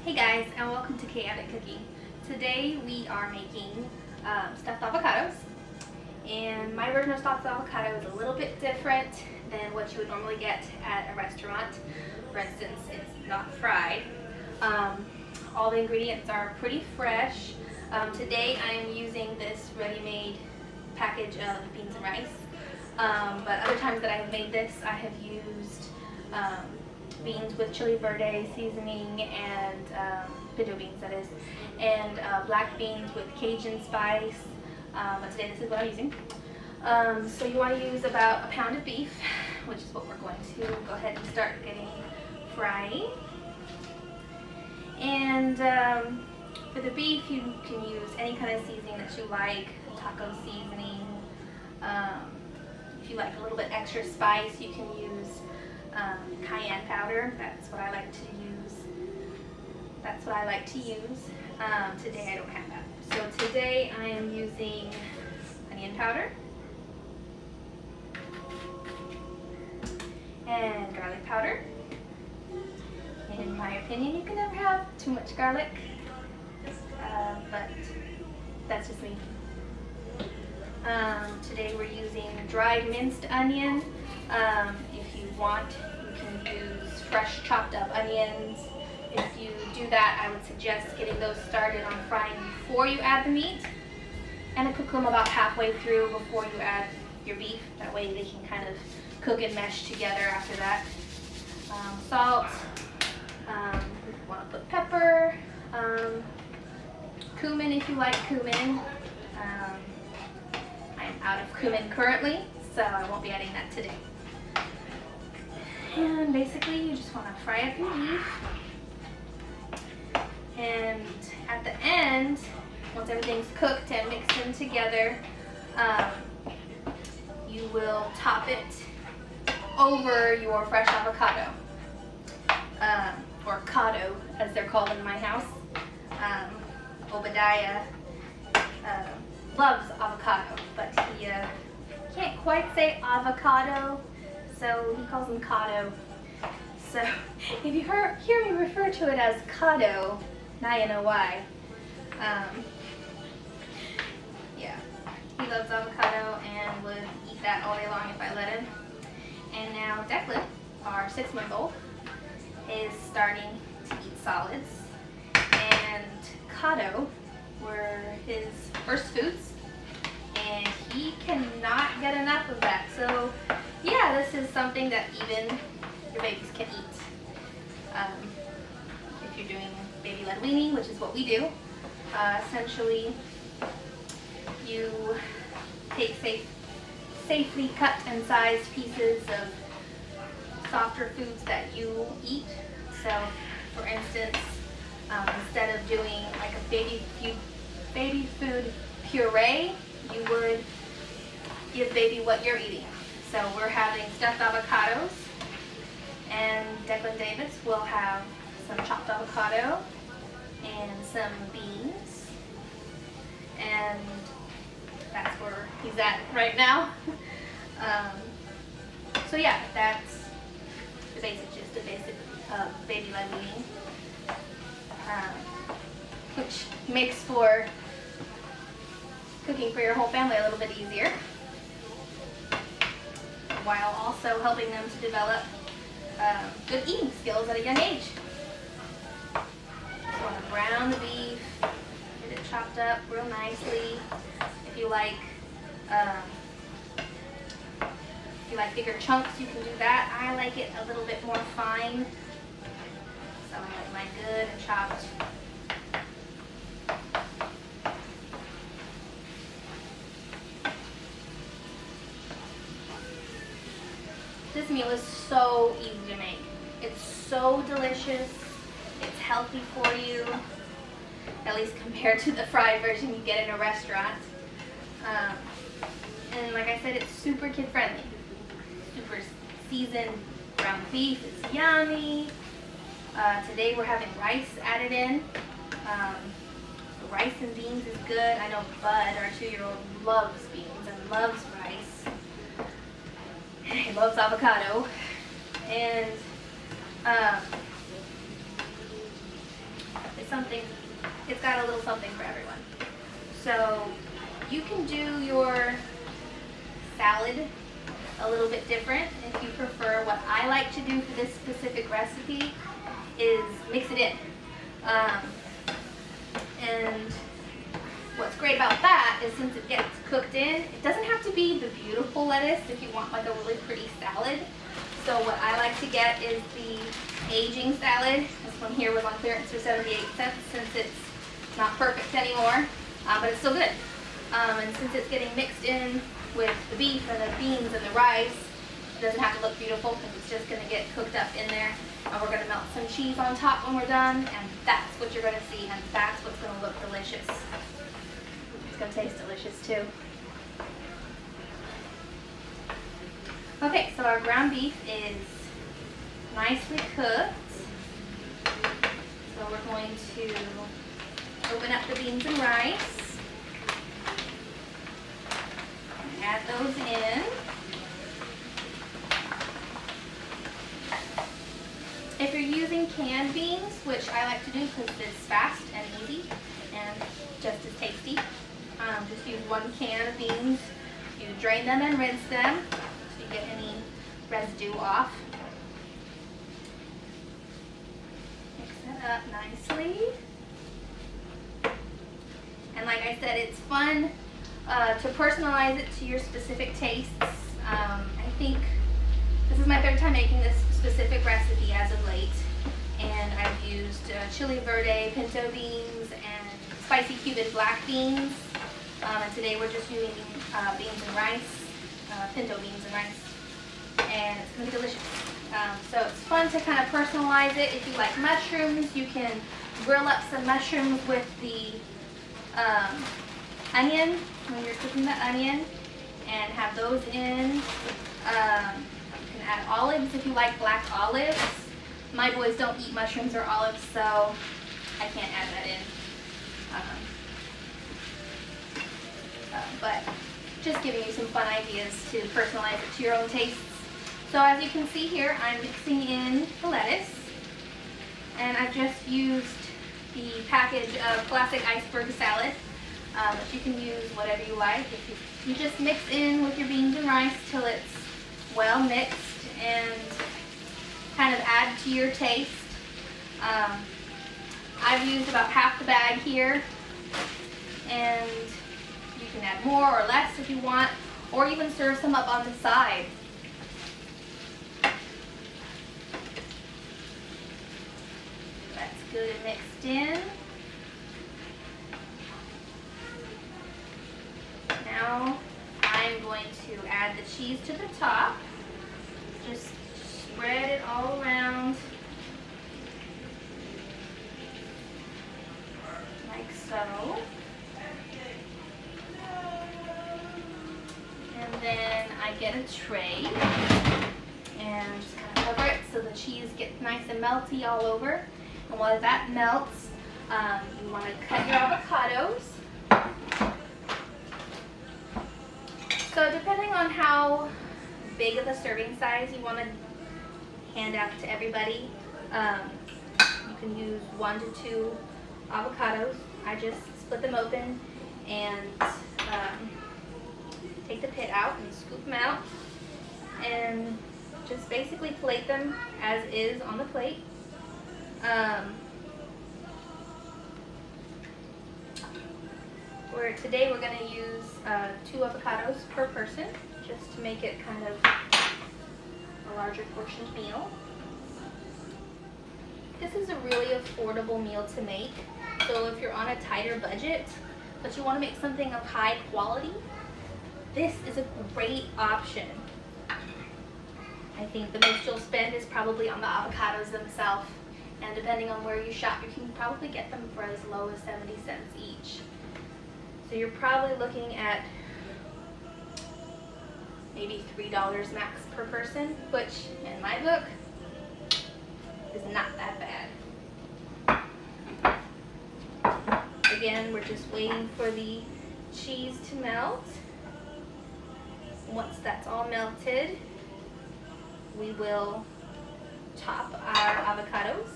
Hey guys, and welcome to Chaotic Cooking. Today we are making stuffed avocados, and my version of stuffed avocado is a little bit different than what you would normally get at a restaurant. For instance, it's not fried. All the ingredients are pretty fresh. Today I am using this ready-made package of beans and rice, but other times that I have made this, I have used beans with chili verde seasoning and pinto beans, that is, and black beans with Cajun spice, but today this is what I'm using. So you want to use about a pound of beef, which is what we're going to go ahead and start getting frying. And for the beef, you can use any kind of seasoning that you like, taco seasoning. If you like a little bit extra spice, you can use cayenne powder. That's what I like to use. Today I don't have that. So today I am using onion powder and garlic powder. And in my opinion, you can never have too much garlic, but that's just me. Today we're using dried minced onion. If you want, you can use fresh chopped up onions. If you do that, I would suggest getting those started on frying before you add the meat, and cook them about halfway through before you add your beef. That way they can kind of cook and mesh together after that. Salt, you want to put pepper, cumin if you like cumin. I'm out of cumin currently, so I won't be adding that today. And basically you just want to fry up your beef, and at the end, once everything's cooked and mixed in together, you will top it over your fresh avocado, or cado as they're called in my house. Obadiah loves avocado, but he can't quite say avocado, so he calls them cado. So if you hear me refer to it as cado, now you know why. Yeah, he loves avocado and would eat that all day long if I let him. And now Declan, our 6-month-old, is starting to eat solids, and cado were his first foods, and he cannot get enough of that. So yeah, this is something that even your babies can eat. If you're doing baby-led weaning, which is what we do, essentially you take safely cut and sized pieces of softer foods that you eat. So for instance, instead of doing like a baby food puree, you would give baby what you're eating. So we're having stuffed avocados, and Declan Davis will have some chopped avocado and some beans, and that's where he's at right now. So yeah, that's the basic gist of baby-led weaning, which makes for cooking for your whole family a little bit easier, while also helping them to develop good eating skills at a young age. Just want to brown the beef, get it chopped up real nicely. If you like bigger chunks, you can do that. I like it a little bit more fine, so I like mine good and chopped. This meal is so easy to make. It's so delicious. It's healthy for you, at least compared to the fried version you get in a restaurant. And like I said, it's super kid friendly. Super seasoned ground beef is yummy. Today we're having rice added in. So rice and beans is good. I know Bud, our 2-year-old, loves beans and loves rice. He loves avocado. And It's got a little something for everyone. So you can do your salad a little bit different if you prefer. What I like to do for this specific recipe is mix it in. And what's great about that is since it gets cooked in, it doesn't have to be the beautiful lettuce if you want like a really pretty salad. So what I like to get is the aging salad. This one here was on clearance for 78 cents since it's not perfect anymore, but it's still good. And since it's getting mixed in with the beef and the beans and the rice, it doesn't have to look beautiful because it's just going to get cooked up in there. And we're going to melt some cheese on top when we're done, and that's what you're going to see, and that's what's going to look delicious. It's going to taste delicious too. Okay, so our ground beef is nicely cooked. So we're going to open up the beans and rice, and add those in. If you're using canned beans, which I like to do because it's fast and easy and just as tasty, just use 1 can of beans. You drain them and rinse them so you get any residue off. Mix that up nicely. And like I said, it's fun to personalize it to your specific tastes. I think this is my 3rd time making this specific recipe as of late, and I've used chili verde, pinto beans, and spicy Cuban black beans. And today we're just using beans and rice, pinto beans and rice, and it's going to be delicious. So it's fun to kind of personalize it. If you like mushrooms, you can grill up some mushrooms with the onion when you're cooking the onion and have those in. You can add olives if you like black olives. My boys don't eat mushrooms or olives, so I can't add that in. But just giving you some fun ideas to personalize it to your own tastes. So as you can see here, I'm mixing in the lettuce, and I've just used the package of classic iceberg salad, but you can use whatever you like. If you just mix in with your beans and rice till it's well mixed and kind of add to your taste. I've used about half the bag here, and you can add more or less if you want, or even serve some up on the side. That's good and mixed in. Now I'm going to add the cheese to the top. Just spread it all around like so. And then I get a tray and just kind of cover it so the cheese gets nice and melty all over. And while that melts, you want to cut your avocados. So depending on how big of a serving size you want to hand out to everybody, you can use 1 to 2 avocados. I just split them open and take the pit out and scoop them out, and just basically plate them as is on the plate. Today we're going to use 2 avocados per person, just to make it kind of a larger portioned meal. This is a really affordable meal to make, so if you're on a tighter budget but you want to make something of high quality, this is a great option. I think the most you'll spend is probably on the avocados themselves, and depending on where you shop, you can probably get them for as low as 70 cents each. So you're probably looking at maybe $3 max per person, which in my book is not that bad. Again, we're just waiting for the cheese to melt. Once that's all melted, we will top our avocados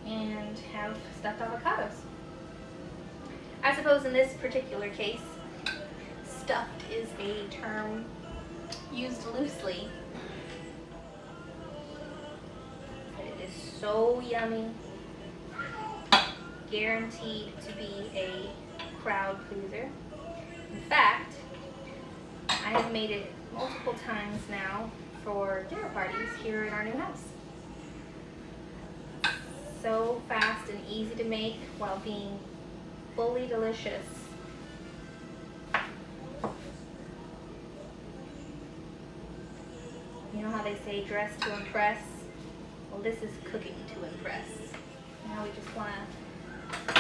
and have stuffed avocados. I suppose in this particular case, stuffed is a term used loosely. But it is so yummy. Guaranteed to be a crowd pleaser. In fact, I have made it multiple times now for dinner parties here in our new house. So fast and easy to make while being fully delicious. You know how they say dress to impress? Well, this is cooking to impress. Now we just want to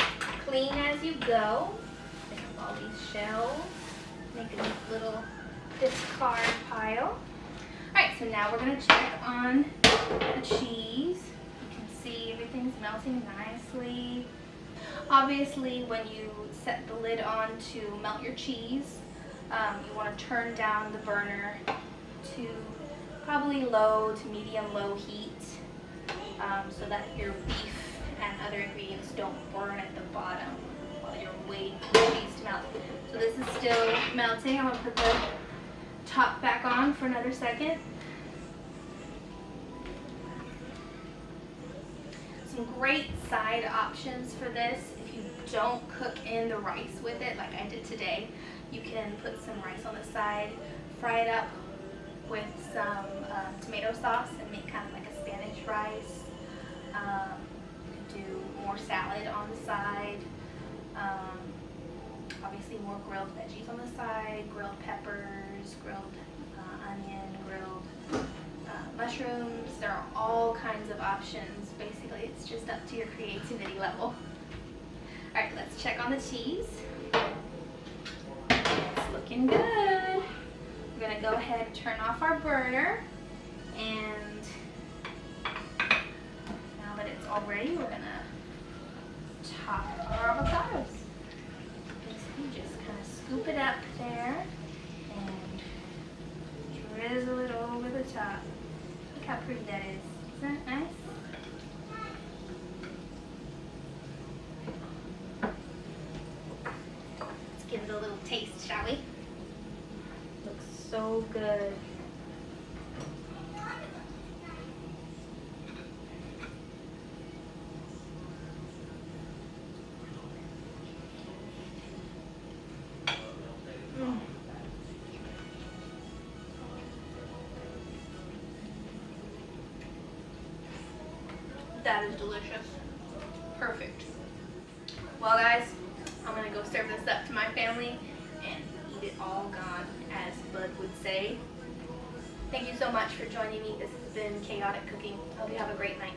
clean as you go. Pick up all these shells. Make a neat little discard pile. Alright, so now we're going to check on the cheese. You can see everything's melting nicely. Obviously, when you set the lid on to melt your cheese, you want to turn down the burner to probably low to medium-low heat so that your beef and other ingredients don't burn at the bottom while you're waiting for the cheese to melt. So this is still melting. I'm going to put the top back on for another second. Some great side options for this. If you don't cook in the rice with it like I did today, you can put some rice on the side, fry it up with some tomato sauce and make kind of like a Spanish rice. You can do more salad on the side. Obviously more grilled veggies on the side, grilled peppers, grilled onion, grilled mushrooms. There are all kinds of options. Basically, it's just up to your creativity level. Alright, let's check on the cheese. It's looking good. We're going to go ahead and turn off our burner. And now that it's all ready, we're going to top our avocados. Basically, just kind of scoop it up there and drizzle it over the top. Look how pretty that is. Isn't that nice? Let's give it a little taste, shall we? Looks so good. That is delicious. Perfect. Well guys, I'm going to go serve this up to my family and eat it all gone, as Bud would say. Thank you so much for joining me. This has been Chaotic Cooking. Hope you have a great night.